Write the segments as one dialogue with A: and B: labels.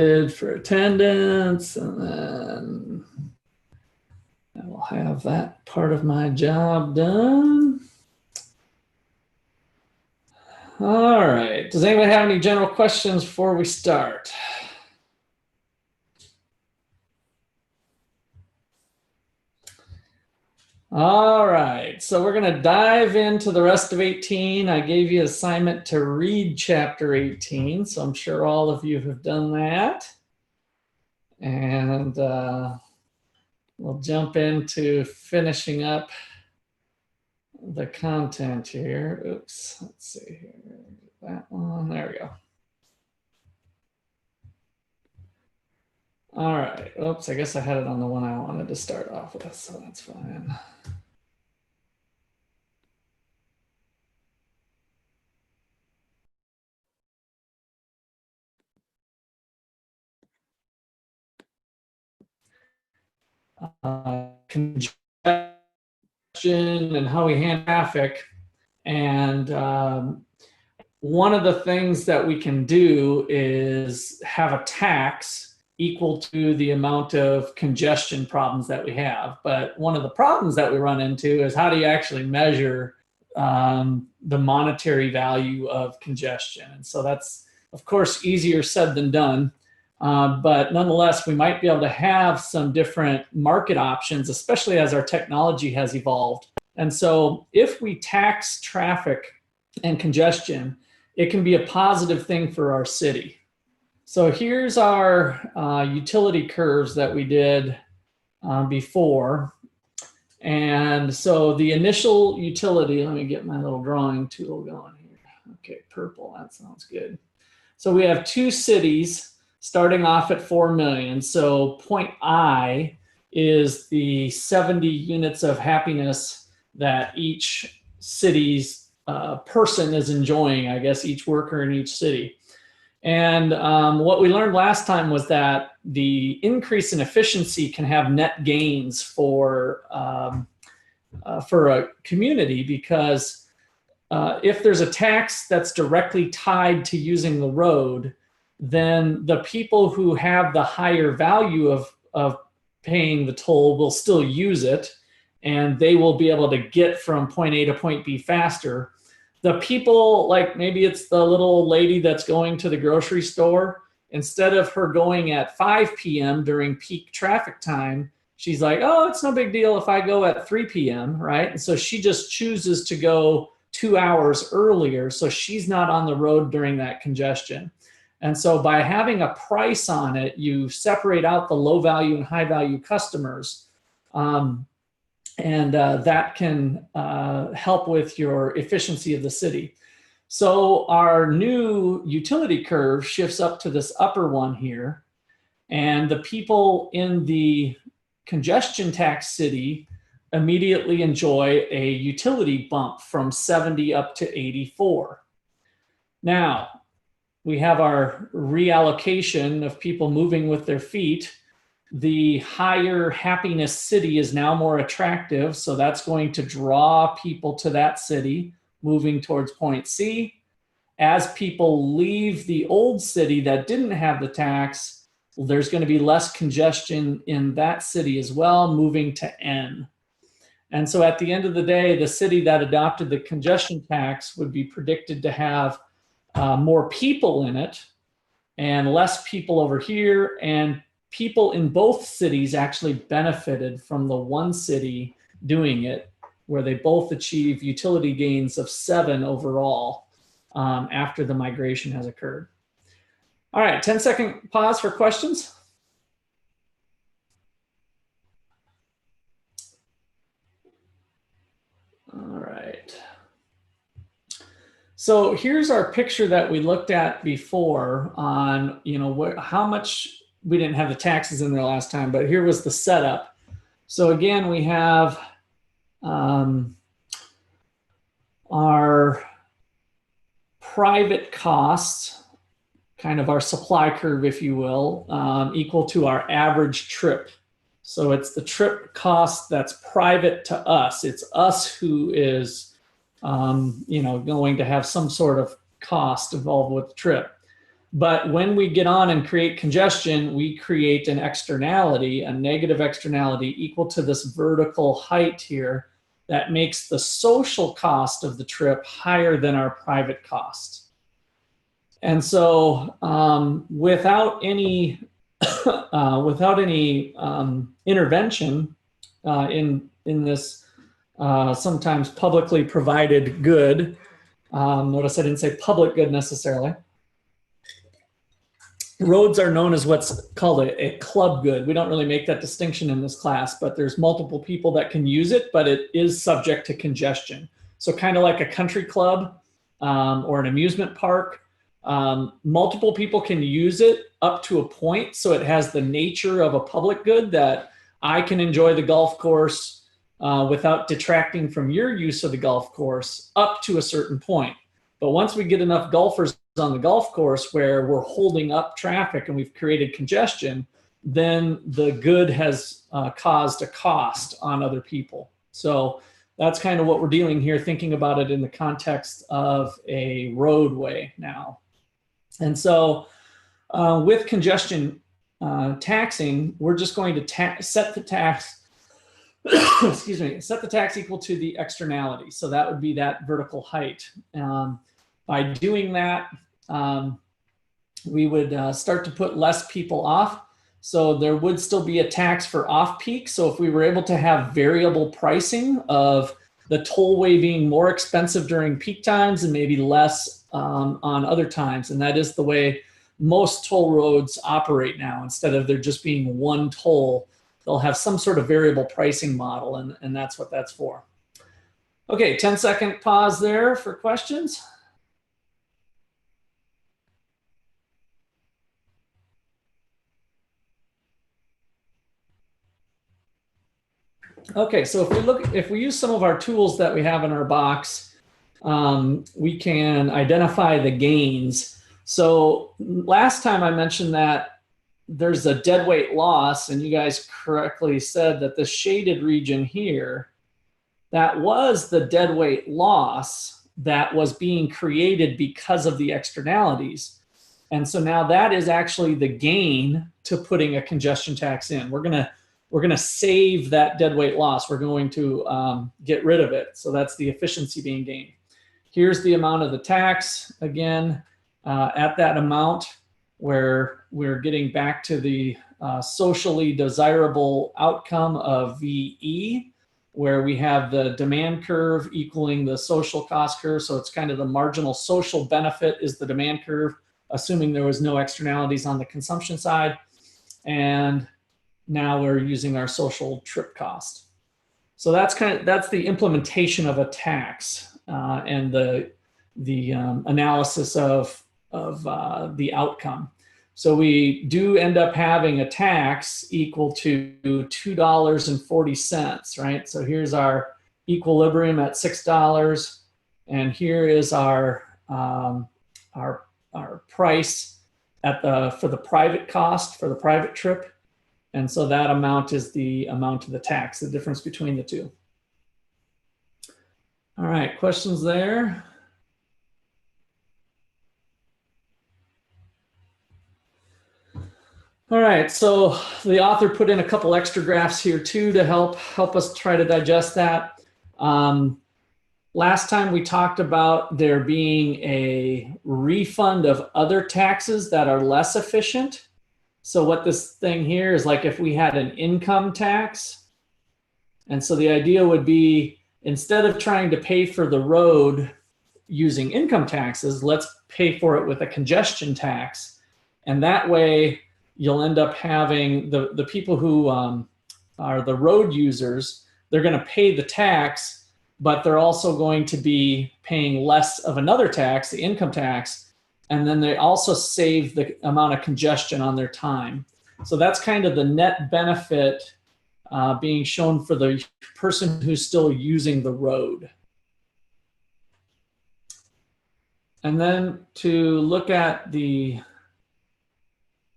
A: for attendance, and then I will have that part of my job done. All right, does anybody have any general questions before we start? All right, so we're going to dive into the rest of 18. I gave you an assignment to read chapter 18, so I'm sure all of you have done that. And we'll jump into finishing up the content here. Oops, let's see here. That one, there we go. All right, oops, I guess I had it on the one I wanted to start off with, so that's fine. Congestion and how we handle traffic. And one of the things that we can do is have a tax equal to the amount of congestion problems that we have. But one of the problems that we run into is how do you actually measure the monetary value of congestion? And so that's, of course, easier said than done. But nonetheless, we might be able to have some different market options, especially as our technology has evolved. And so if we tax traffic and congestion, it can be a positive thing for our city. So here's our utility curves that we did before. And so the initial utility, let me get my little drawing tool going here. Okay, purple, that sounds good. So we have two cities starting off at 4 million. So point I is the 70 units of happiness that each city's person is enjoying, I guess, each worker in each city. And what we learned last time was that the increase in efficiency can have net gains for a community, because if there's a tax that's directly tied to using the road, then the people who have the higher value of paying the toll will still use it, and they will be able to get from point A to point B faster. The people, like maybe it's the little lady that's going to the grocery store, instead of her going at 5 p.m. during peak traffic time, she's like, oh, it's no big deal if I go at 3 p.m., right? And so she just chooses to go 2 hours earlier, so she's not on the road during that congestion. And so by having a price on it, you separate out the low value and high value customers. That can help with your efficiency of the city. So our new utility curve shifts up to this upper one here. And the people in the congestion tax city immediately enjoy a utility bump from 70 up to 84. Now, we have our reallocation of people moving with their feet. The higher happiness city is now more attractive, so that's going to draw people to that city, moving towards point C. As people leave the old city that didn't have the tax, there's going to be less congestion in that city as well, moving to N. And so at the end of the day, the city that adopted the congestion tax would be predicted to have more people in it and less people over here, and people in both cities actually benefited from the one city doing it, where they both achieve utility gains of 7 overall after the migration has occurred. All right, 10-second pause for questions. All right. So here's our picture that we looked at before on, how much, we didn't have the taxes in there last time, but here was the setup. So again, we have our private costs, kind of our supply curve, if you will, equal to our average trip. So it's the trip cost that's private to us. It's us who is going to have some sort of cost involved with the trip. But when we get on and create congestion, we create an externality, a negative externality equal to this vertical height here that makes the social cost of the trip higher than our private cost. And so without any intervention in this sometimes publicly provided good, notice I didn't say public good necessarily. Roads are known as what's called a club good. We don't really make that distinction in this class, but there's multiple people that can use it, but it is subject to congestion. So kind of like a country club or an amusement park, multiple people can use it up to a point. So it has the nature of a public good that I can enjoy the golf course without detracting from your use of the golf course up to a certain point. But once we get enough golfers on the golf course where we're holding up traffic and we've created congestion, then the good has caused a cost on other people. So that's kind of what we're dealing here, thinking about it in the context of a roadway now. And so with congestion taxing, we're just going to set the tax, excuse me, set the tax equal to the externality. So that would be that vertical height. By doing that, we would start to put less people off. So there would still be a tax for off-peak. So if we were able to have variable pricing of the tollway being more expensive during peak times and maybe less on other times, and that is the way most toll roads operate now. Instead of there just being one toll, they'll have some sort of variable pricing model, and that's what that's for. Okay, 10-second pause there for questions. Okay, so if we use some of our tools that we have in our box, we can identify the gains. So last time I mentioned that there's a deadweight loss, and you guys correctly said that the shaded region here, that was the deadweight loss that was being created because of the externalities. And so now that is actually the gain to putting a congestion tax in. We're going to save that deadweight loss. We're going to get rid of it. So that's the efficiency being gained. Here's the amount of the tax. Again, at that amount where we're getting back to the socially desirable outcome of VE, where we have the demand curve equaling the social cost curve. So it's kind of the marginal social benefit is the demand curve, assuming there was no externalities on the consumption side. And now we're using our social trip cost. So that's the implementation of a tax and the analysis of the outcome. So we do end up having a tax equal to $2.40, right? So here's our equilibrium at $6, and here is our price for the private cost for the private trip. And so that amount is the amount of the tax, the difference between the two. All right, questions there? All right, so the author put in a couple extra graphs here too to help us try to digest that. Last time we talked about there being a refund of other taxes that are less efficient. So what this thing here is like if we had an income tax. And so the idea would be instead of trying to pay for the road using income taxes, let's pay for it with a congestion tax. And that way you'll end up having the people who are the road users, they're going to pay the tax, but they're also going to be paying less of another tax, the income tax. And then they also save the amount of congestion on their time. So that's kind of the net benefit being shown for the person who's still using the road. And then to look at the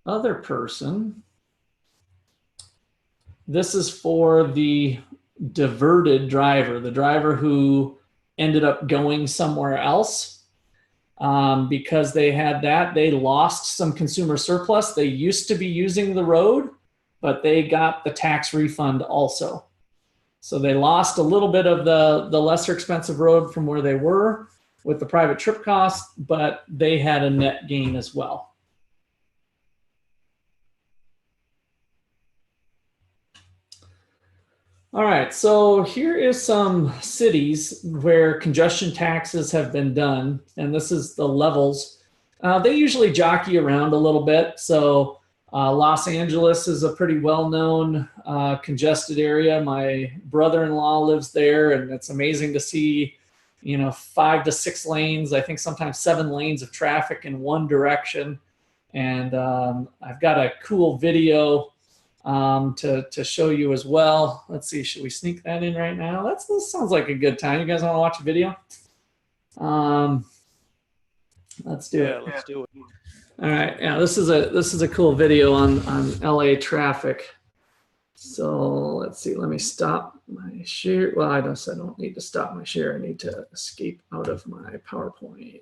A: other person, this is for the diverted driver, the driver who ended up going somewhere else. Because they had that, they lost some consumer surplus. They used to be using the road, but they got the tax refund also. So they lost a little bit of the lesser expensive road from where they were with the private trip costs, but they had a net gain as well. All right, so here is some cities where congestion taxes have been done, and this is the levels. They usually jockey around a little bit. So Los Angeles is a pretty well-known congested area. My brother-in-law lives there, and it's amazing to see, 5 to 6 lanes, I think sometimes 7 lanes of traffic in one direction. And I've got a cool video to show you as well. Let's see, should we sneak that in right now? This sounds like a good time. You guys want to watch a video? Let's do it.
B: Let's do it.
A: All right, yeah, this is a cool video on LA traffic. So let's see, let me stop my share. Well, I don't need to stop my share. I need to escape out of my PowerPoint.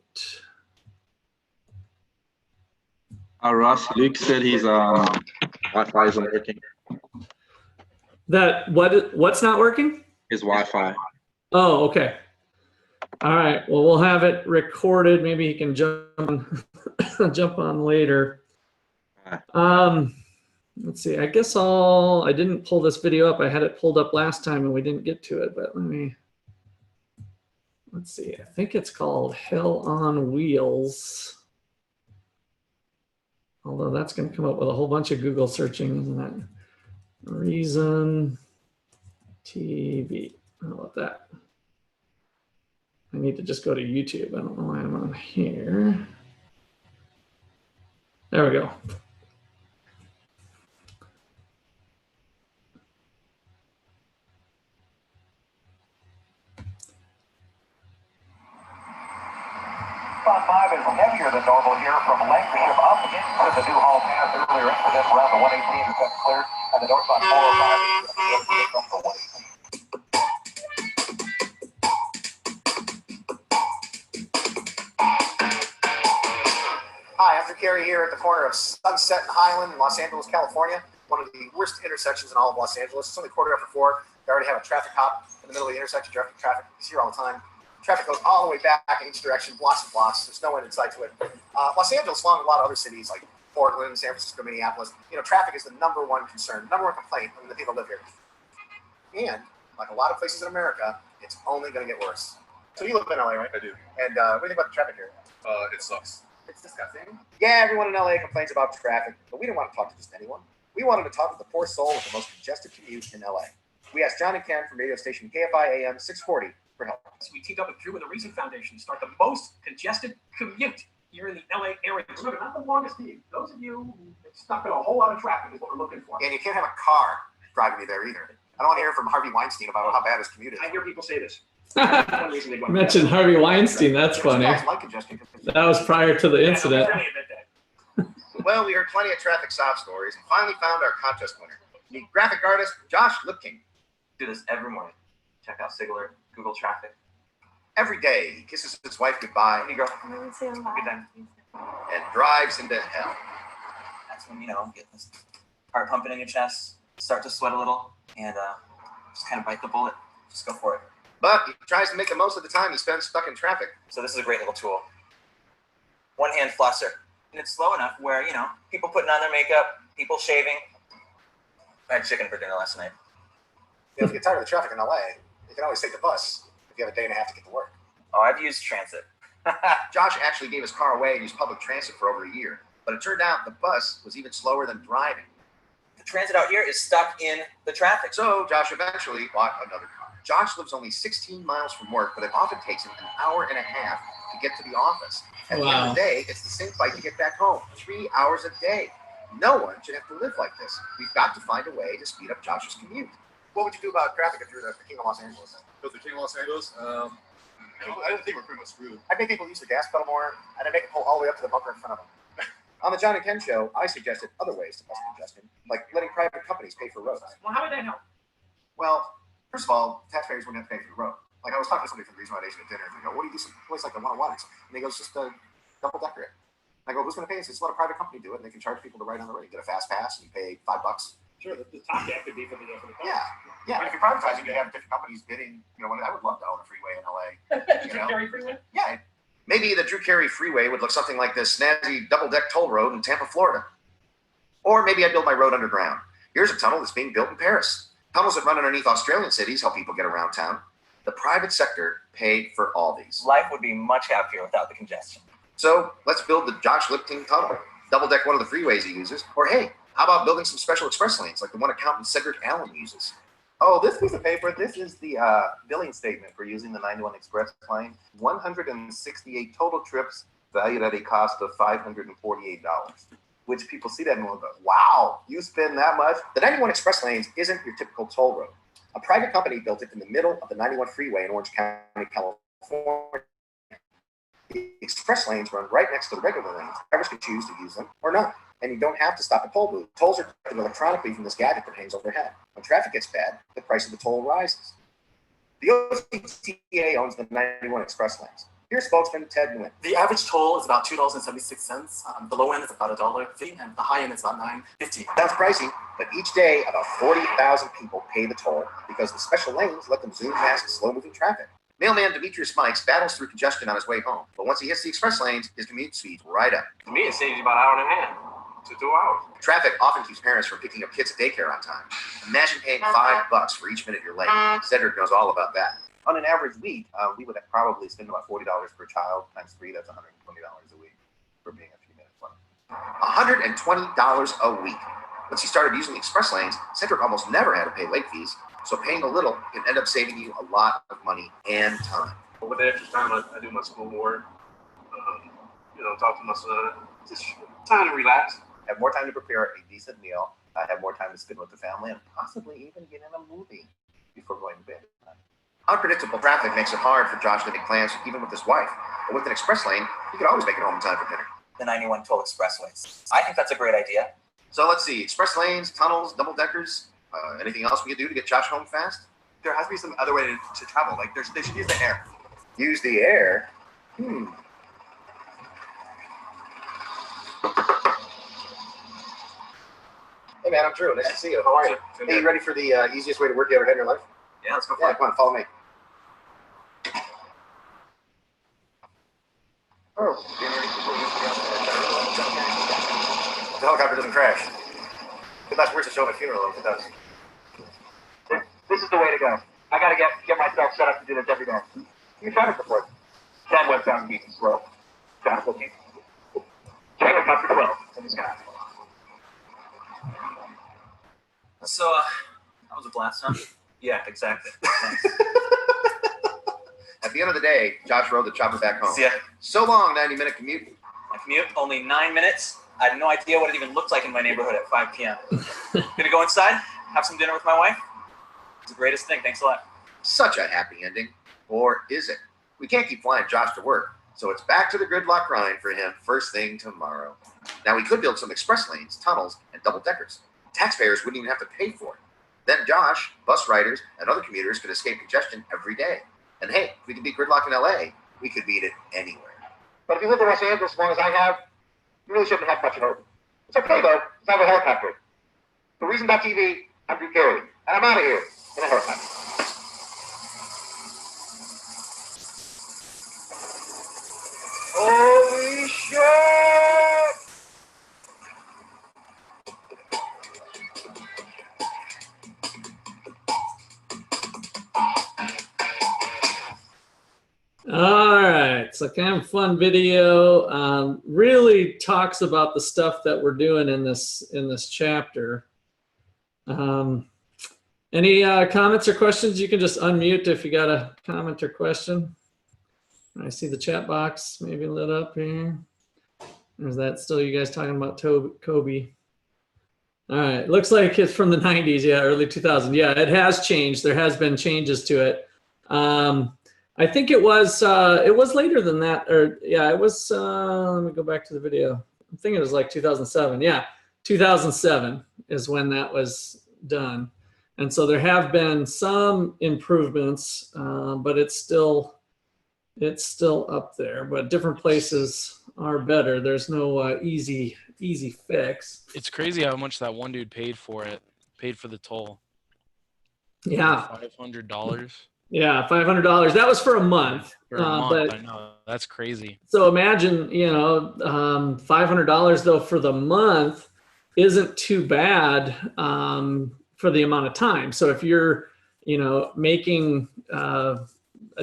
B: Ross, Luke said his Wi-Fi isn't working.
A: What's not working?
B: His Wi-Fi.
A: Oh, okay. All right. Well, we'll have it recorded. Maybe he can jump on later. Let's see. I guess I didn't pull this video up. I had it pulled up last time and we didn't get to it. But let's see. I think it's called Hell on Wheels. Although that's going to come up with a whole bunch of Google searching, isn't that? Reason TV. How about that? I need to just go to YouTube. I don't know why I'm on here. There we go.
C: Spot 5 is heavier than normal here from Lancashire up into the Newhall Pass. Earlier incident around the 118 is that cleared, and the northbound 405 is from the 118. Hi, I'm Drew Carey here at the corner of Sunset and Highland in Los Angeles, California. One of the worst intersections in all of Los Angeles. It's only 4:15. They already have a traffic cop in the middle of the intersection directing traffic. It's here all the time. Traffic goes all the way back in each direction, blocks and blocks. There's no end in sight to it. Los Angeles, along with a lot of other cities like Portland, San Francisco, Minneapolis, traffic is the number one concern, number one complaint when the people live here. And like a lot of places in America, it's only going to get worse. So you live in LA, right?
D: I do.
C: And what do you think about the traffic here?
D: It sucks.
C: It's disgusting. Yeah, everyone in LA complains about traffic, but we didn't want to talk to just anyone. We wanted to talk to the poor soul with the most congested commute in LA. We asked John and Ken from radio station KFI AM 640 for help.
E: So we teamed up with Drew and the Reason Foundation to start the most congested commute here in the LA area. So not the longest commute. Those of you who have stuck in a whole lot of traffic is what we're looking for.
C: And you can't have a car driving you there either. I don't want to hear from Harvey Weinstein about how bad his commute is.
E: I hear people say this.
A: You mentioned Harvey Weinstein. That's funny.
C: Like congestion.
A: That was prior to the incident.
C: Well, we heard plenty of traffic sob stories and finally found our contest winner. Meet graphic artist Josh Lipking.
F: Do this every morning. Check out Sigler, Google Traffic.
C: Every day, he kisses his wife goodbye.
F: Hey, girl. Good day.
C: And drives into hell.
F: That's when, get this heart pumping in your chest, start to sweat a little, and just kind of bite the bullet. Just go for it.
C: But he tries to make the most of the time he spends stuck in traffic.
F: So this is a great little tool. One-hand flosser. And it's slow enough where, people putting on their makeup, people shaving. I had chicken for dinner last night.
C: If you get tired of the traffic in LA, you can always take the bus if you have a day and a half to get to work.
F: Oh, I've used transit.
C: Josh actually gave his car away and used public transit for over a year. But it turned out the bus was even slower than driving.
F: The transit out here is stuck in the traffic.
C: So Josh eventually bought another car. Josh lives only 16 miles from work, but it often takes him an hour and a half to get to the office. At the end of the day, it's the same fight to get back home. 3 hours a day. No one should have to live like this. We've got to find a way to speed up Josh's commute. What would you do about traffic if you're the king of Los Angeles?
D: If the king of Los Angeles, I think we're pretty much screwed.
C: I'd make people use the gas pedal more, and I'd make it pull all the way up to the bumper in front of them. On the John and Ken show, I suggested other ways to bust congestion, like letting private companies pay for roads.
E: Well, how would that help?
C: Well, first of all, taxpayers wouldn't have to pay for the road. Like I was talking to somebody from the Reason Foundation at dinner, and they go, "What do you do some place like the 101?" And he goes, "Just double decker it. I go, who's going to pay this? Just let a private company do it, and they can charge people to ride on the road. You get a fast pass, and you pay $5.
E: Sure, the top half could be for the
C: Yeah, yeah. But if you're privatizing, you have different companies bidding. You know, I would love to own a freeway in LA. You know?
E: Carry freeway?
C: Yeah. Maybe the Drew Carey Freeway would look something like this snazzy double-deck toll road in Tampa, Florida. Or maybe I build my road underground. Here's a tunnel that's being built in Paris. Tunnels that run underneath Australian cities help people get around town. The private sector paid for all these.
F: Life would be much happier without the congestion.
C: So let's build the Josh Lipton tunnel. Double-deck one of the freeways he uses. Or hey, how about building some special express lanes like the one accountant Cedric Allen uses?
G: Oh, this piece of paper, this is the billing statement for using the 91 Express lane. 168 total trips valued at a cost of $548. Which people see that and go, wow, you spend that much?
C: The 91 Express lanes isn't your typical toll road. A private company built it in the middle of the 91 freeway in Orange County, California. The express lanes run right next to the regular lanes. Drivers can choose to use them or not. And you don't have to stop at toll booth. Tolls are collected electronically from this gadget that hangs overhead. When traffic gets bad, the price of the toll rises. The OCTA owns the 91 Express lanes. Here's spokesman Ted Nguyen.
H: The average toll is about $2.76. The low end is about $1.50, and the high end is about $9.50.
C: Sounds pricey, but each day about 40,000 people pay the toll because the special lanes let them zoom past slow-moving traffic. Mailman Demetrius Mikes battles through congestion on his way home, but once he hits the express lanes, his commute speeds right up.
D: To me, it saves you about an hour and a half to 2 hours.
C: Traffic often keeps parents from picking up kids at daycare on time. Imagine paying $5 for each minute you're late. Cedric knows all about that.
G: On an average week, we would probably spend about $40 per child times 3. That's $120 a week for being a few minutes late.
C: $120 a week. Once he started using the express lanes, Cedric almost never had to pay late fees, so paying a little can end up saving you a lot of money and time.
D: With the extra time, I do my schoolwork, you know, talk to my son, just time to relax.
G: Have more time to prepare a decent meal. Have more time to spend with the family, and possibly even get in a movie before going to bed.
C: Unpredictable traffic makes it hard for Josh to make plans even with his wife. But with an express lane, he could always make it home in time for dinner.
F: The 91 toll expressways. I think that's a great idea.
C: So let's see, express lanes, tunnels, double-deckers. Anything else we can do to get Josh home fast?
G: There has to be some other way to travel. Like they should use the air.
C: Use the air? Hey man, I'm Drew. Nice to see you. How are you? Hey, you ready for the easiest way to work you ever had in your life?
F: Yeah, let's go for
C: Yeah,
F: it.
C: come on, follow me. Oh, the helicopter doesn't crash. But that's worse to show at a funeral if it does.
E: This is the way to go. I gotta get myself set up to do this every day.
C: You've tried it before.
E: 10 went down deep and slow. Down to 14. Helicopter 12 in the sky.
F: So, that was a blast, huh? Yeah, exactly. Thanks.
C: At the end of the day, Josh rode the chopper back home.
F: See ya.
C: So long, 90-minute commute.
F: My commute, only 9 minutes. I had no idea what it even looked like in my neighborhood at 5 p.m. Gonna go inside, have some dinner with my wife. It's the greatest thing. Thanks a lot.
C: Such a happy ending. Or is it? We can't keep flying Josh to work, so it's back to the gridlock grind for him first thing tomorrow. Now, we could build some express lanes, tunnels, and double-deckers. Taxpayers wouldn't even have to pay for it. Then Josh, bus riders, and other commuters could escape congestion every day. And hey, if we could beat gridlock in LA, we could beat it anywhere.
E: But if you live in Los Angeles as long as I have, you really shouldn't have much of hope. It's okay though, because I have a helicopter. For Reason.tv, I'm Drew Carey, and I'm out of here in a helicopter. Holy shit!
A: All right, so kind of fun video. Really talks about the stuff that we're doing in this chapter. Any comments or questions? You can just unmute if you got a comment or question. I see the chat box maybe lit up here. Or is that still you guys talking about Kobe? All right, looks like it's from the 90s, yeah, early 2000s. Yeah, it has changed. There has been changes to it. I think it was later than that, or yeah, it was, let me go back to the video. I'm thinking it was like 2007. Yeah, 2007 is when that was done. And so there have been some improvements, but it's still up there, but different places are better. There's no easy fix.
I: It's crazy how much that one dude paid for the toll.
A: Yeah.
I: $500.
A: Yeah, $500. That was for a month.
I: For a month,
A: but,
I: I know. That's crazy.
A: So imagine, $500 though for the month isn't too bad for the amount of time. So if you're, making a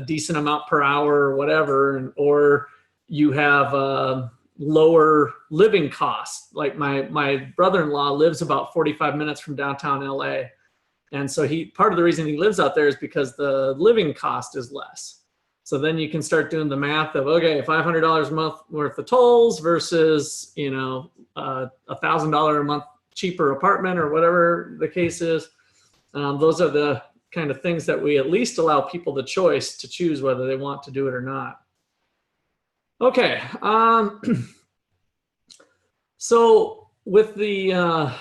A: decent amount per hour or whatever, or you have lower living costs. Like my brother-in-law lives about 45 minutes from downtown LA. And so part of the reason he lives out there is because the living cost is less. So then you can start doing the math of, okay, $500 a month worth of tolls versus, $1,000 a month cheaper apartment or whatever the case is. Those are the kind of things that we at least allow people the choice to choose whether they want to do it or not. Okay. So with the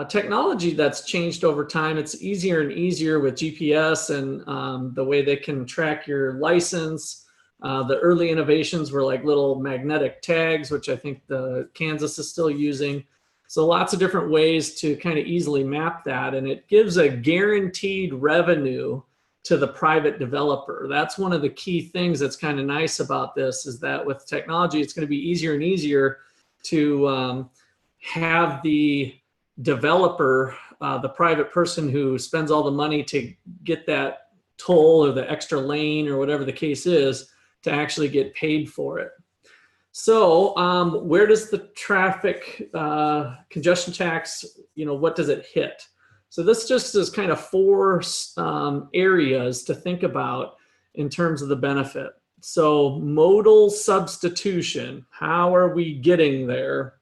A: technology that's changed over time, it's easier and easier with GPS and the way they can track your license. The early innovations were like little magnetic tags, which I think the Kansas is still using. So lots of different ways to kind of easily map that, and it gives a guaranteed revenue to the private developer. That's one of the key things that's kind of nice about this, is that with technology, it's going to be easier and easier to have the developer, the private person who spends all the money to get that toll or the extra lane or whatever the case is, to actually get paid for it. So where does the traffic congestion tax, what does it hit? So this just is kind of 4 areas to think about in terms of the benefit. So modal substitution, how are we getting there?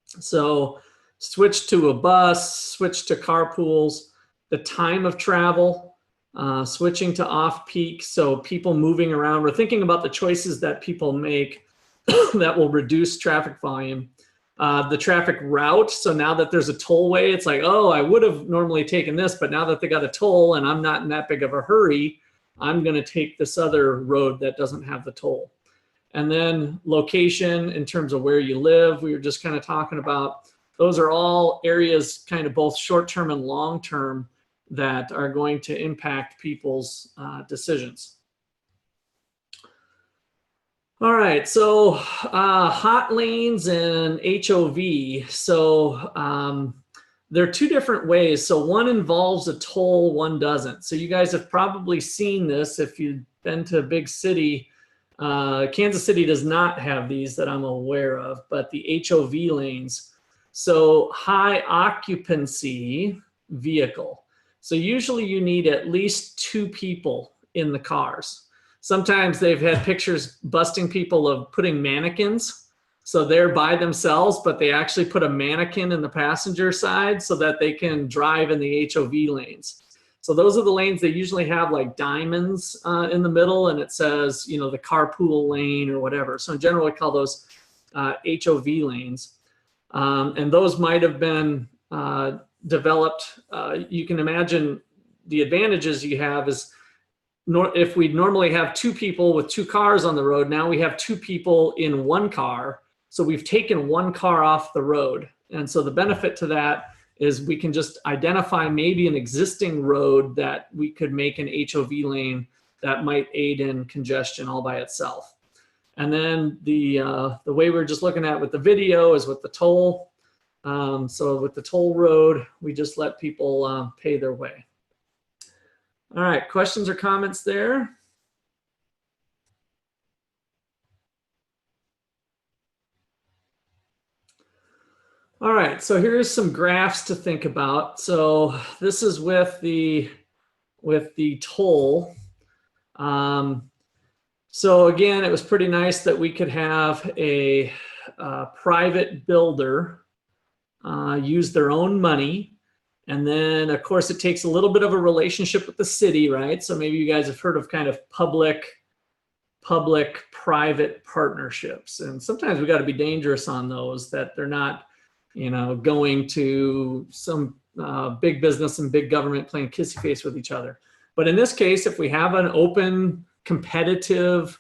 A: So switch to a bus, switch to carpools, the time of travel, switching to off-peak, so people moving around. We're thinking about the choices that people make that will reduce traffic volume. The traffic route, so now that there's a tollway, it's like, oh, I would have normally taken this, but now that they got a toll and I'm not in that big of a hurry, I'm going to take this other road that doesn't have the toll. And then location, in terms of where you live, we were just kind of talking about. Those are all areas, kind of both short-term and long-term, that are going to impact people's decisions. All right, so hot lanes and HOV. So there are 2 different ways. So one involves a toll, one doesn't. So you guys have probably seen this if you've been to a big city. Kansas City does not have these that I'm aware of, but the HOV lanes. So high occupancy vehicle. So usually you need at least 2 people in the cars. Sometimes they've had pictures busting people of putting mannequins. So they're by themselves, but they actually put a mannequin in the passenger side so that they can drive in the HOV lanes. So those are the lanes. They usually have like diamonds in the middle, and it says, the carpool lane or whatever. So in general, we call those HOV lanes. And those might have been developed. You can imagine the advantages you have is, if we normally have 2 people with 2 cars on the road, now we have 2 people in 1 car. So we've taken 1 car off the road. And so the benefit to that is we can just identify maybe an existing road that we could make an HOV lane that might aid in congestion all by itself. And then the way we're just looking at with the video is with the toll. So with the toll road, we just let people pay their way. All right, questions or comments there? All right, so here's some graphs to think about. So this is with the toll. So again, it was pretty nice that we could have a private builder use their own money. And then, of course, it takes a little bit of a relationship with the city, right? So maybe you guys have heard of kind of public-private partnerships. And sometimes we got to be dangerous on those, that they're not, going to some big business and big government playing kissy face with each other. But in this case, if we have an open, competitive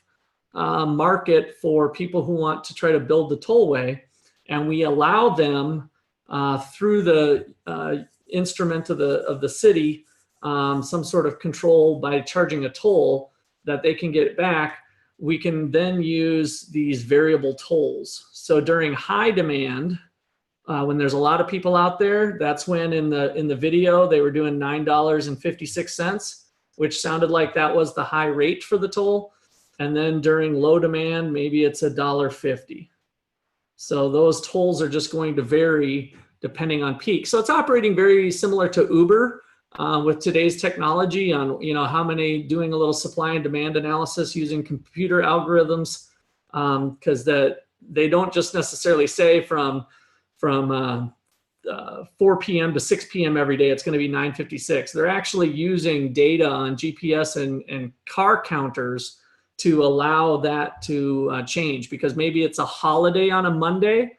A: market for people who want to try to build the tollway, and we allow them through the instrument of the city, some sort of control by charging a toll that they can get back. We can then use these variable tolls. So during high demand, when there's a lot of people out there, that's when in the video they were doing $9.56, which sounded like that was the high rate for the toll. And then during low demand, maybe it's $1.50. So those tolls are just going to vary depending on peak. So it's operating very similar to Uber with today's technology on, how many, doing a little supply and demand analysis using computer algorithms, because they don't just necessarily say from 4 p.m. to 6 p.m. every day, it's going to be 9:56. They're actually using data on GPS and car counters to allow that to change, because maybe it's a holiday on a Monday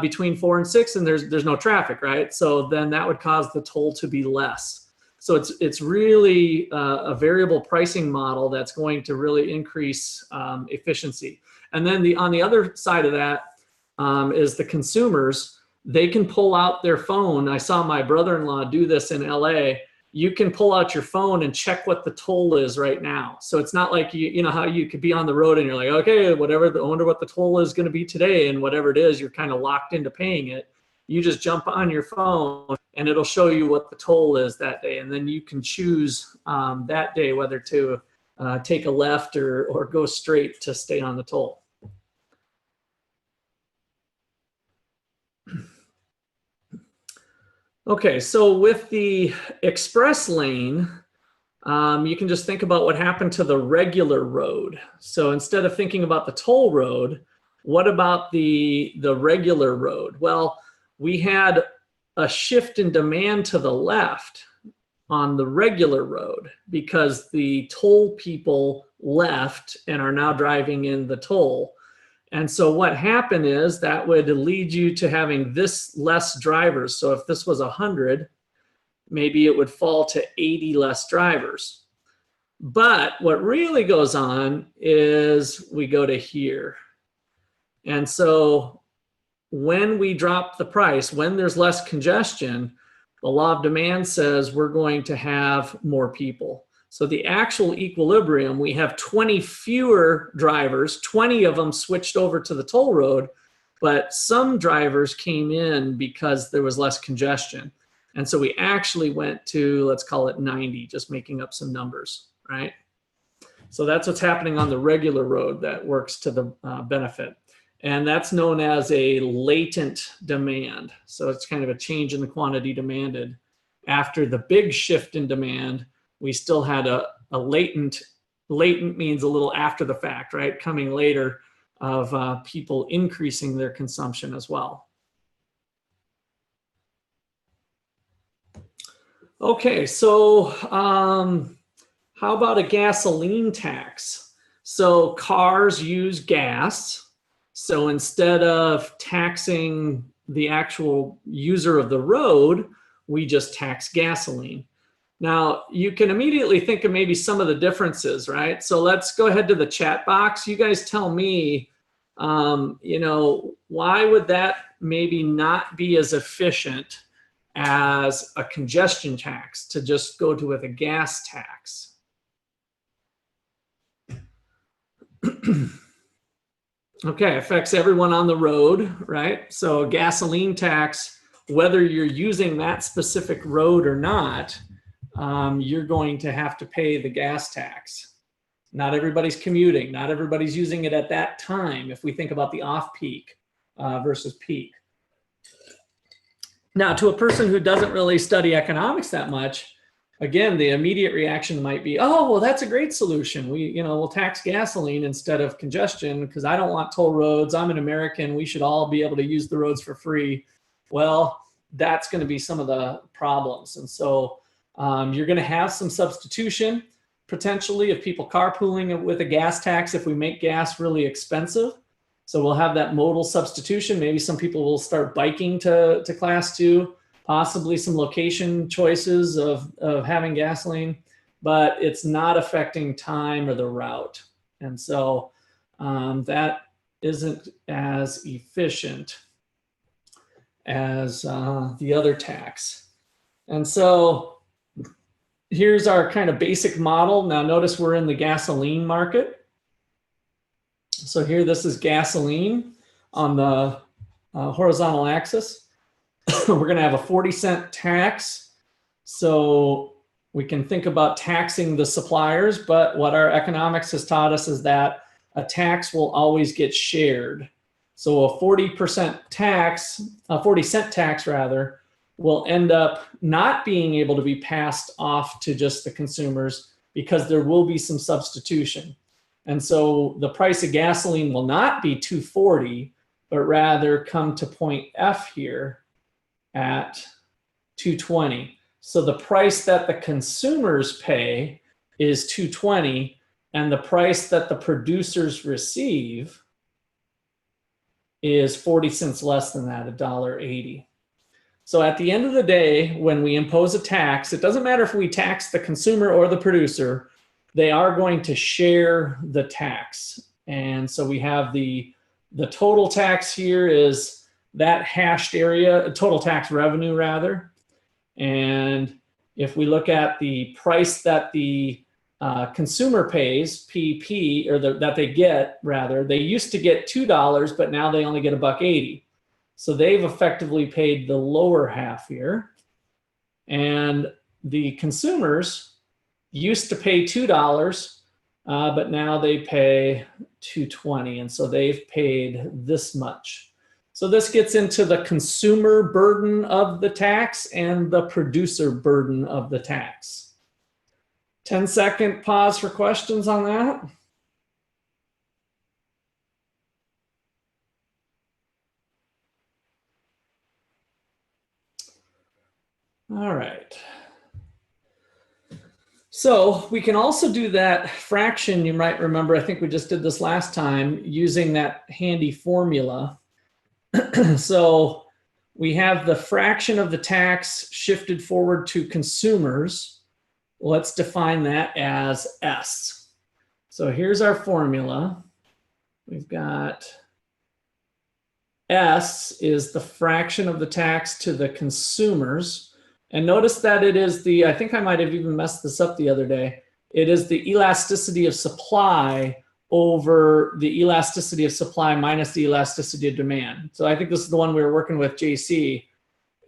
A: between 4 and 6 and there's no traffic, right? So then that would cause the toll to be less. So it's really a variable pricing model that's going to really increase efficiency. And then on the other side of that is the consumers. They can pull out their phone. I saw my brother-in-law do this in LA. You can pull out your phone and check what the toll is right now. So it's not like you know how you could be on the road and you're like, okay, I wonder what the toll is going to be today, and whatever it is, you're kind of locked into paying it. You just jump on your phone and it'll show you what the toll is that day, and then you can choose that day whether to take a left or go straight to stay on the toll. Okay, so with the express lane, you can just think about what happened to the regular road. So instead of thinking about the toll road, what about the regular road? Well, we had a shift in demand to the left on the regular road because the toll people left and are now driving in the toll. And so what happened is that would lead you to having this less drivers. So if this was 100, maybe it would fall to 80 less drivers. But what really goes on is we go to here. And so when we drop the price, when there's less congestion, the law of demand says we're going to have more people. So the actual equilibrium, we have 20 fewer drivers, 20 of them switched over to the toll road, but some drivers came in because there was less congestion. And so we actually went to, let's call it 90, just making up some numbers, right? So that's what's happening on the regular road that works to the benefit. And that's known as a latent demand. So it's kind of a change in the quantity demanded. After the big shift in demand, we still had a latent means a little after the fact, right? Coming later of people increasing their consumption as well. Okay, so how about a gasoline tax? So cars use gas. So instead of taxing the actual user of the road, we just tax gasoline. Now, you can immediately think of maybe some of the differences, right? So let's go ahead to the chat box. You guys tell me, why would that maybe not be as efficient as a congestion tax to just go to with a gas tax? Okay, affects everyone on the road, right? So a gasoline tax, whether you're using that specific road or not, you're going to have to pay the gas tax. Not everybody's commuting. Not everybody's using it at that time if we think about the off-peak versus peak. Now, to a person who doesn't really study economics that much, again, the immediate reaction might be, oh, well, that's a great solution. We'll tax gasoline instead of congestion because I don't want toll roads. I'm an American. We should all be able to use the roads for free. Well, that's going to be some of the problems. And so you're going to have some substitution potentially of people carpooling with a gas tax if we make gas really expensive. So we'll have that modal substitution. Maybe some people will start biking to class 2, possibly some location choices of having gasoline, but it's not affecting time or the route. And so that isn't as efficient as the other tax. And so here's our kind of basic model. Now notice we're in the gasoline market. So here, this is gasoline on the horizontal axis. We're going to have a 40-cent tax. So we can think about taxing the suppliers, but what our economics has taught us is that a tax will always get shared. So a 40% tax, a 40-cent tax rather, will end up not being able to be passed off to just the consumers because there will be some substitution. And so the price of gasoline will not be $2.40, but rather come to point F here at $2.20. So the price that the consumers pay is $2.20, and the price that the producers receive is 40 cents less than that, $1.80. So at the end of the day, when we impose a tax, it doesn't matter if we tax the consumer or the producer, they are going to share the tax. And so we have the total tax here is that hashed area, total tax revenue rather. And if we look at the price that the consumer pays, PP, or that they get rather, they used to get $2, but now they only get $1.80. So they've effectively paid the lower half here. And the consumers used to pay $2, but now they pay $2.20. And so they've paid this much. So this gets into the consumer burden of the tax and the producer burden of the tax. 10-second pause for questions on that. All right. So we can also do that fraction, you might remember, I think we just did this last time, using that handy formula. So we have the fraction of the tax shifted forward to consumers. Let's define that as S. So here's our formula. We've got S is the fraction of the tax to the consumers. And notice that it is the, I think I might have even messed this up the other day. It is the elasticity of supply over the elasticity of supply minus the elasticity of demand. So I think this is the one we were working with JC.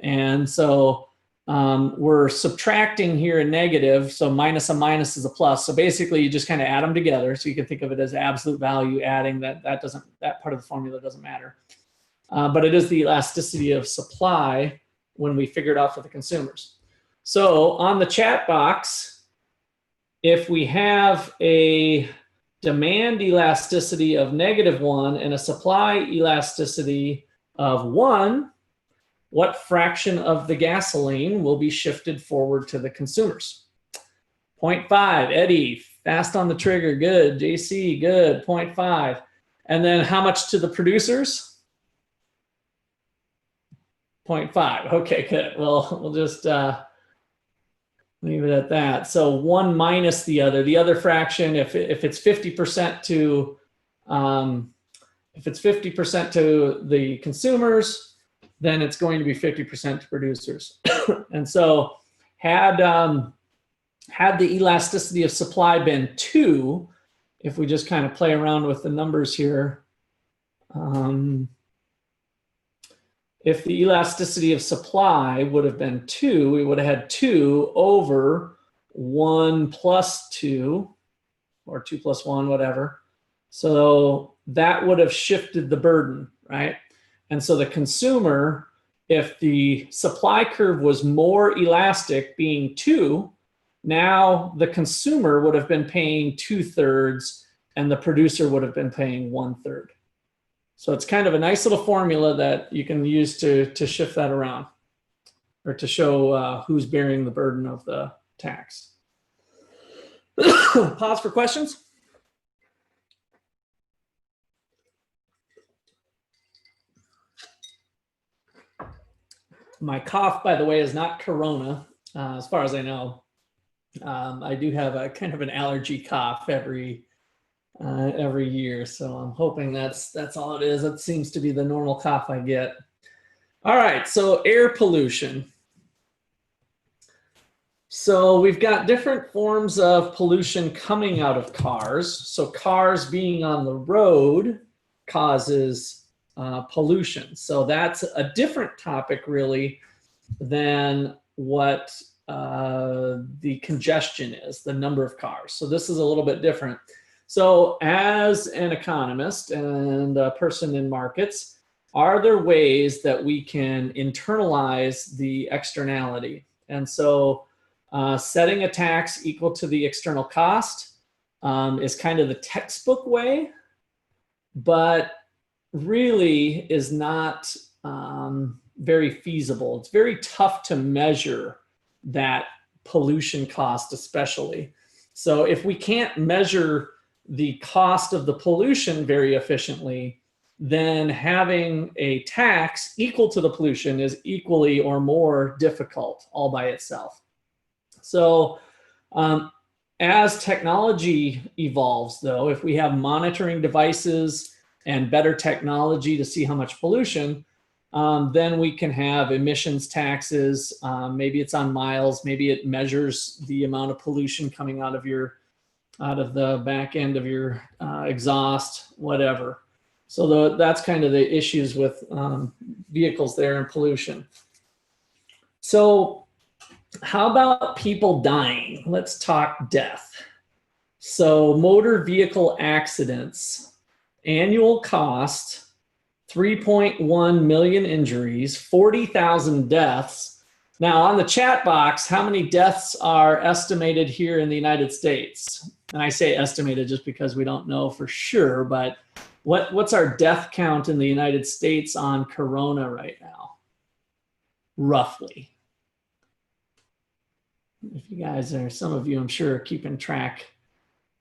A: And so we're subtracting here a negative. So minus a minus is a plus. So basically you just kind of add them together. So you can think of it as absolute value adding that part of the formula doesn't matter. But it is the elasticity of supply when we figure it out for the consumers. So on the chat box, if we have a demand elasticity of -1 and a supply elasticity of 1, what fraction of the gasoline will be shifted forward to the consumers? 0.5, Eddie, fast on the trigger, good. JC, good, 0.5. And then how much to the producers? 0.5, okay, good. Well, we'll just leave it at that. So 1 minus the other fraction, if it's 50% to, if it's 50% to the consumers, then it's going to be 50% to producers. And so had the elasticity of supply been 2, if we just kind of play around with the numbers here, if the elasticity of supply would have been 2, we would have had 2 over 1 plus 2, or 2 plus 1, whatever. So that would have shifted the burden, right? And so the consumer, if the supply curve was more elastic, being 2, now the consumer would have been paying 2/3 and the producer would have been paying 1/3. So it's kind of a nice little formula that you can use to shift that around, or to show who's bearing the burden of the tax. Pause for questions. My cough, by the way, is not corona, as far as I know. I do have a kind of an allergy cough every every year. So I'm hoping that's all it is. That seems to be the normal cough I get. All right, so air pollution. So we've got different forms of pollution coming out of cars. So cars being on the road causes pollution. So that's a different topic really than what the congestion is, the number of cars. So this is a little bit different. So as an economist and a person in markets, are there ways that we can internalize the externality? And so setting a tax equal to the external cost is kind of the textbook way, but really is not very feasible. It's very tough to measure that pollution cost especially. So if we can't measure the cost of the pollution very efficiently, then having a tax equal to the pollution is equally or more difficult all by itself. So as technology evolves, though, if we have monitoring devices and better technology to see how much pollution, then we can have emissions taxes. Maybe it's on miles. Maybe it measures the amount of pollution coming out of the back end of your exhaust, whatever. So that's kind of the issues with vehicles there and pollution. So how about people dying? Let's talk death. So motor vehicle accidents, annual cost, 3.1 million injuries, 40,000 deaths. Now on the chat box, how many deaths are estimated here in the United States? And I say estimated just because we don't know for sure, but what's our death count in the United States on corona right now? Roughly. If you guys are, some of you I'm sure are keeping track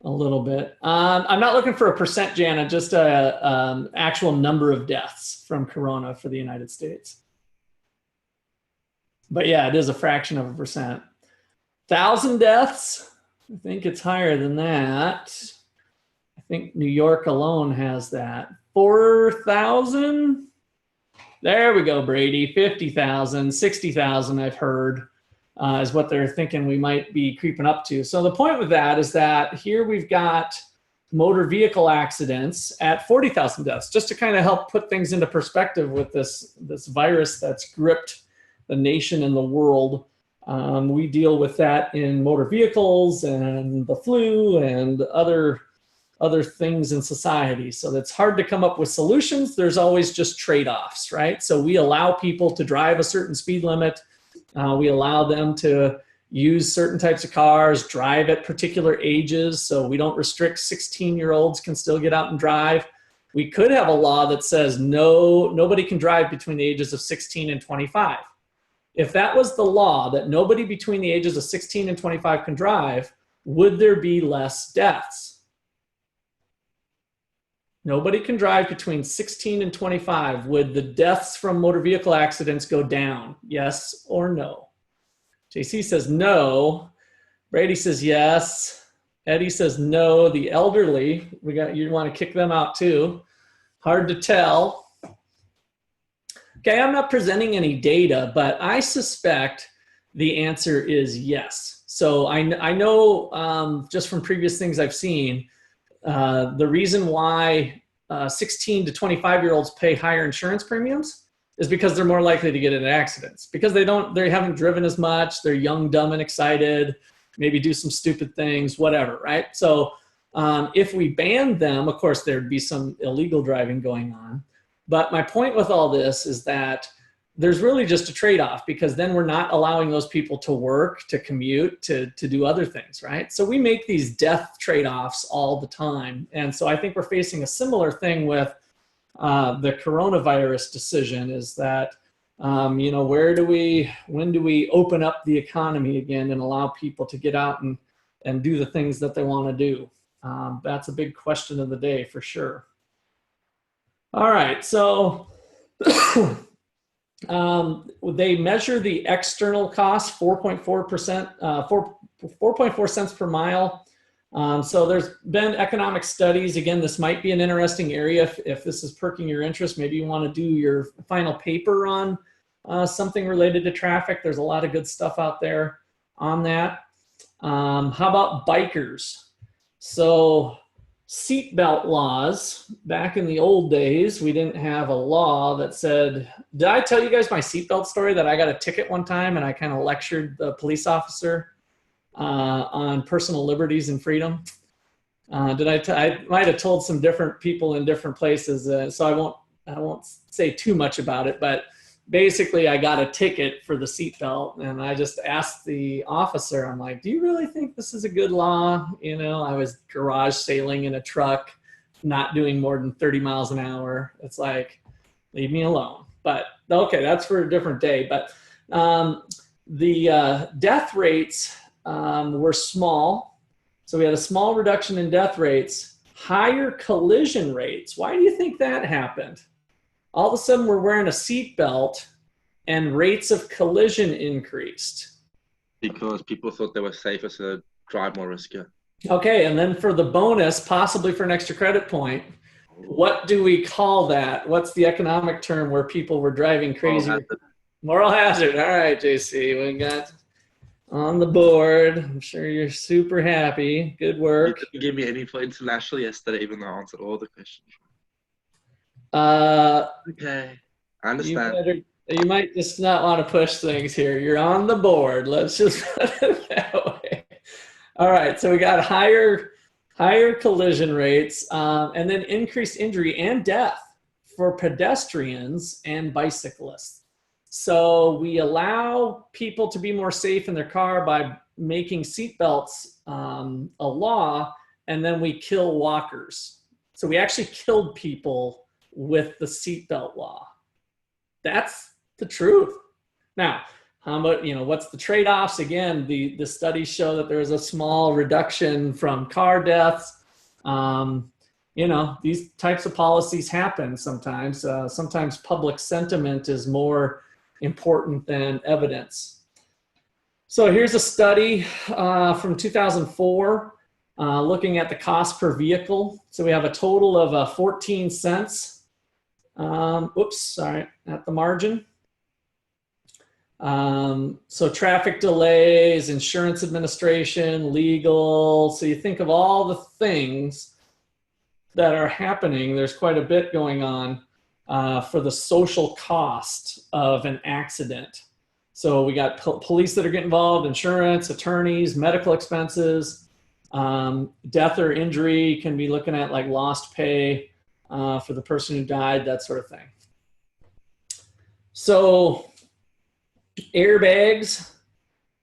A: a little bit. I'm not looking for a percent, Jana, just a actual number of deaths from corona for the United States. But yeah, it is a fraction of a percent. 1,000 deaths, I think it's higher than that. I think New York alone has that. 4,000? There we go, Brady. 50,000, 60,000 I've heard is what they're thinking we might be creeping up to. So the point with that is that here we've got motor vehicle accidents at 40,000 deaths, just to kind of help put things into perspective with this virus that's gripped the nation and the world. We deal with that in motor vehicles and the flu and other things in society. So it's hard to come up with solutions. There's always just trade-offs, right? So we allow people to drive a certain speed limit. We allow them to use certain types of cars, drive at particular ages. So we don't restrict 16-year-olds can still get out and drive. We could have a law that says nobody can drive between the ages of 16 and 25. If that was the law, that nobody between the ages of 16 and 25 can drive, would there be less deaths? Nobody can drive between 16 and 25. Would the deaths from motor vehicle accidents go down? Yes or no? JC says no. Brady says yes. Eddie says no. The elderly, you want to kick them out too. Hard to tell. Okay, I'm not presenting any data, but I suspect the answer is yes. So I know just from previous things I've seen, the reason why 16 to 25-year-olds pay higher insurance premiums is because they're more likely to get into accidents, because they haven't driven as much, they're young, dumb, and excited, maybe do some stupid things, whatever, right? So if we banned them, of course, there'd be some illegal driving going on. But my point with all this is that there's really just a trade-off, because then we're not allowing those people to work, to commute, to do other things, right? So we make these death trade-offs all the time. And so I think we're facing a similar thing with the coronavirus decision, is that, when do we open up the economy again and allow people to get out and do the things that they want to do? That's a big question of the day for sure. All right, so they measure the external cost, 4.4%, 4.4 cents per mile So there's been economic studies. Again, this might be an interesting area if this is perking your interest. Maybe you want to do your final paper on something related to traffic. There's a lot of good stuff out there on that. How about bikers? So seatbelt laws, back in the old days, we didn't have a law that said, did I tell you guys my seatbelt story that I got a ticket one time and I kind of lectured the police officer on personal liberties and freedom? I might have told some different people in different places, so I won't say too much about it, but basically I got a ticket for the seatbelt, and I just asked the officer, I'm like, do you really think this is a good law? You know, I was garage sailing in a truck, not doing more than 30 miles an hour. It's like, leave me alone. But okay, that's for a different day. But the death rates were small. So we had a small reduction in death rates, higher collision rates. Why do you think that happened? All of a sudden we're wearing a seatbelt and rates of collision increased.
B: Because people thought they were safer, so they'd drive more riskier.
A: Okay, and then for the bonus, possibly for an extra credit point, what do we call that? What's the economic term where people were driving crazy? Moral hazard. All right, JC, we got on the board. I'm sure you're super happy. Good work.
B: You didn't give me any points international yesterday, even though I answered all the questions. Okay, I understand.
A: You might just not want to push things here. You're on the board. Let's just put it that way. All right, so we got higher collision rates and then increased injury and death for pedestrians and bicyclists. So we allow people to be more safe in their car by making seatbelts a law, and then we kill walkers. So we actually killed people with the seatbelt law. That's the truth. Now, how about, what's the trade-offs? Again, the studies show that there's a small reduction from car deaths. These types of policies happen sometimes. Sometimes public sentiment is more important than evidence. So here's a study from 2004 looking at the cost per vehicle. So we have a total of 14 cents. At the margin. So traffic delays, insurance administration, legal. So you think of all the things that are happening. There's quite a bit going on for the social cost of an accident. So we got police that are getting involved, insurance, attorneys, medical expenses, death or injury. Can be looking at like lost pay for the person who died, that sort of thing. So airbags.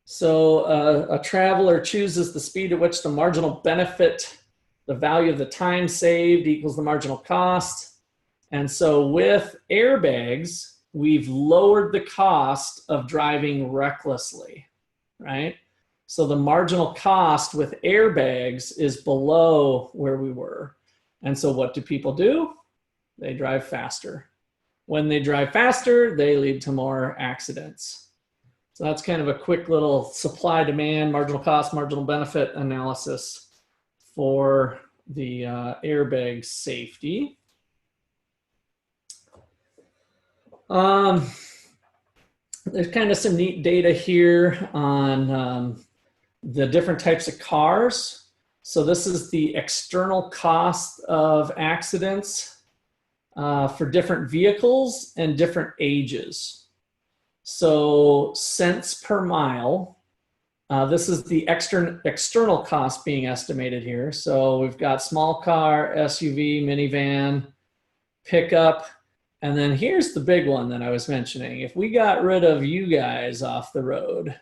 A: So a traveler chooses the speed at which the marginal benefit, the value of the time saved equals the marginal cost. And so with airbags, we've lowered the cost of driving recklessly, right? So the marginal cost with airbags is below where we were. And so what do people do? They drive faster. When they drive faster, they lead to more accidents. So that's kind of a quick little supply demand, marginal cost, marginal benefit analysis for the airbag safety. There's kind of some neat data here on the different types of cars. So this is the external cost of accidents for different vehicles and different ages. So cents per mile. This is the external cost being estimated here. So we've got small car, SUV, minivan, pickup, and then here's the big one that I was mentioning. If we got rid of you guys off the road,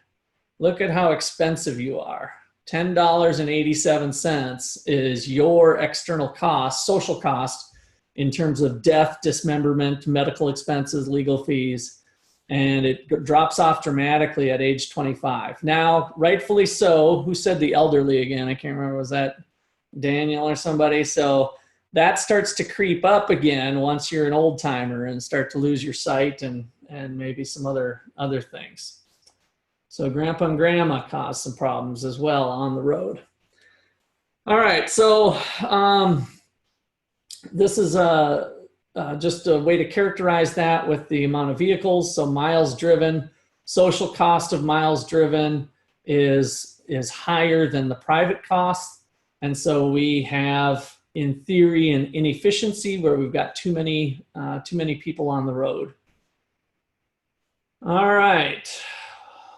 A: look at how expensive you are. $10.87 is your external cost, social cost, in terms of death, dismemberment, medical expenses, legal fees, and it drops off dramatically at age 25. Now, rightfully so, who said the elderly again? I can't remember, was that Daniel or somebody? So that starts to creep up again once you're an old timer and start to lose your sight and maybe some other things. So grandpa and grandma cause some problems as well on the road. All right, so this is just a way to characterize that with the amount of vehicles. So miles driven, social cost of miles driven is higher than the private cost. And so we have, in theory, an inefficiency where we've got too many people on the road. All right,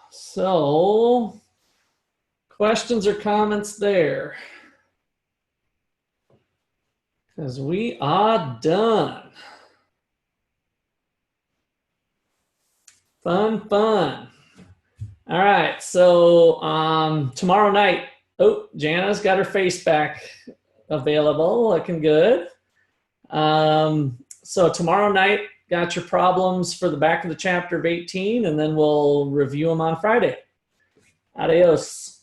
A: so questions or comments there? Because we are done. Fun. All right, so tomorrow night, oh, Jana's got her face back available, looking good. So tomorrow night, got your problems for the back of the chapter of 18, and then we'll review them on Friday. Adios.